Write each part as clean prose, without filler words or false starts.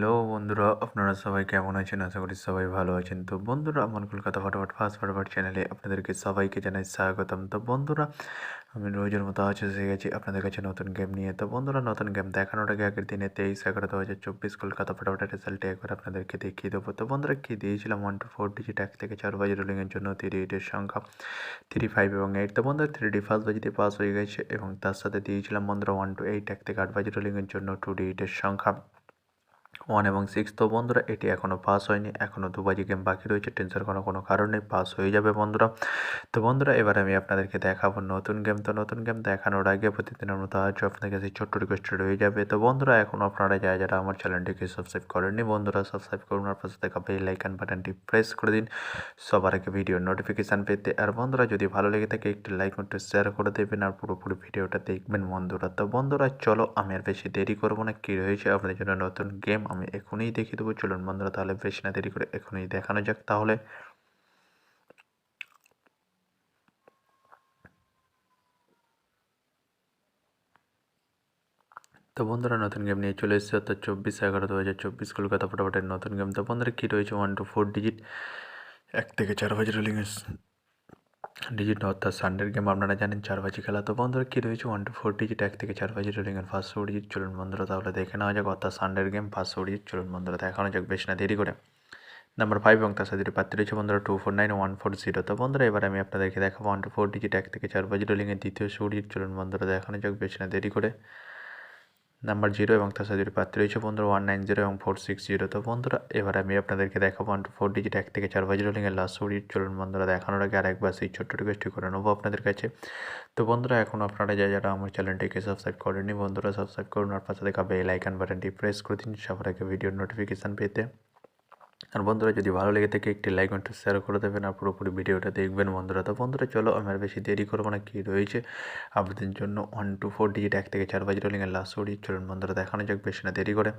Hello বন্ধুরা, আপনারা সবাই কেমন আছেন? আশা করি সবাই ভালো আছেন। তো বন্ধুরা, আমার কলকাতা ফটাফট চ্যানেলে আপনাদেরকে সবাইকে জানাই স্বাগতম। তো বন্ধুরা, আমি রোজের মতো এসে গেছি আপনাদের কাছে নতুন গেম নিয়ে। তো বন্ধুরা, নতুন গেম দেখানোর আগে আগের দিনে 23/11/2024 কলকাতা ফটাফটের রেজাল্টে একবার আপনাদেরকে দেখিয়ে দেবো। তো বন্ধুরা, কি দিয়েছিলাম 1 to 4 ডিজিট 1 থেকে 4 বাজি রোলিংয়ের জন্য 38 এর সংখ্যা 3, 5 এবং 8। তো বন্ধুরা, 3D ফার্স্ট বাজিতে পাস হয়ে গেছে এবং তার সাথে দিয়েছিলাম বন্ধুরা 1 to 8 1 থেকে 8 বাজি রোলিংয়ের জন্য 2D এর সংখ্যা 1 এবং 6। তো বন্ধুরা, এটি এখনও পাস হয়নি, এখনও 2 বাজি গেম বাকি রয়েছে। টেনশন করার কোনো কারণ নেই, পাস হয়ে যাবে বন্ধুরা। তো বন্ধুরা, এবার আমি আপনাদেরকে দেখাবো নতুন গেম। তো নতুন গেম দেখানোর আগে প্রতিদিনের মতো আজও আপনাদের কাছে ছোট্ট রিকোয়েস্ট রয়ে যাবে। তো বন্ধুরা, এখনও আপনারা যারা আমার চ্যানেলটিকে সাবস্ক্রাইব করেননি, বন্ধুরা সাবস্ক্রাইব করুন আর পাশে থাকা বেল আইকন বাটনটি প্রেস করে দিন সবার আগে ভিডিওর নোটিফিকেশান পেতে। আর বন্ধুরা, যদি ভালো লেগে থাকে একটি লাইক একটু শেয়ার করে দেবেন আর পুরোপুরি ভিডিওটা দেখবেন বন্ধুরা। তো বন্ধুরা, চলো আমি আর বেশি দেরি করবো না। কী রয়েছে আপনাদের জন্য নতুন গেম আমি এখনই দেখিয়ে দেবো। চলুন বন্ধুরা, তাহলে বেশি না দেরি করে এখনই দেখানো যাক তাহলে। তো বন্ধুরা, নতুন গেম নিয়ে চলে এসেছে অর্থাৎ 24/11/2024 কলকাতা ফটাফটের নতুন গেম। তো বন্ধুরা, কী রয়েছে 1 to 4 ডিজিট 1 থেকে 4 বাজি রোলিং ডিজিট অর্থাৎ সানডের গেম আপনারা জানেন 4 বাজি খেলা। তো বন্ধুরা, কী রয়েছে 1 to 4 ডিজিট 1 থেকে 4 বাজি রোলিংয়ের 500 ডিজিট। চলুন বন্ধুরা, তাহলে দেখে নেওয়া যাক অর্থাৎ সানডের গেম 500 ডিজিট। চলুন বন্ধুরা, দেখানো যাক বেশ না দেরি করে। নাম্বার 5 এবং তার সাথে প্রার্থী রয়েছে বন্ধুরা 249140। তো বন্ধুরা, এবার আমি আপনাদেরকে দেখাবো 1 to 4 ডিজিট 1 থেকে 4 বাজি রোলিংয়ের দ্বিতীয় ডিজিট। চলুন বন্ধুরা, দেখানো যাক বেশ না দেরি করে। নাম্বার 0 এবং তার সাথে প্রার্থী রয়েছে বন্ধুরা 190 এবং 460। তো বন্ধুরা, এবার আমি আপনাদেরকে দেখাবো 1 to 4 ডিজিট 1 থেকে 4 বাজি রোলিংয়ের লাস্ট ডিজিট। চলুন বন্ধুরা, দেখানোর আগে আরেকবার সেই ছোট্ট রিকোয়েস্টটি করে নেবো আপনাদের কাছে। তো বন্ধুরা, এখন আপনারা যারা আমার চ্যানেলটিকে সাবস্ক্রাইব করেননি, বন্ধুরা সাবস্ক্রাইব করুন আর পাশে থাকা বেল আইকন বাটনটি প্রেস করে দিন সবার আগে ভিডিওর নোটিফিকেশান পেতে। আর বন্ধুরা, যদি ভালো লেগে থাকে একটি লাইক একটু শেয়ার করে দেবেন আর পুরোপুরি ভিডিওটা দেখবেন বন্ধুরা। তো বন্ধুরা, চলো আমি আর বেশি দেরি করবো না। কী রয়েছে আপনাদের জন্য 1 to 4 ডিজিট 1 থেকে 4 বাজি রোলিংয়ের লাস্ট ডিজিট। চলুন বন্ধুরা, দেখানো যাক বেশি না দেরি করে।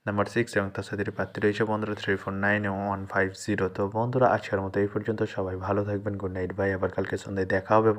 নাম্বার 6 এবং তার সাথে প্রার্থী রয়েছে বন্ধুরা 349 এবং 150। তো বন্ধুরা, আজকের মতো এই পর্যন্ত। সবাই ভালো থাকবেন। Good night, bye. আবার কালকে সন্ধ্যায় দেখা হবে।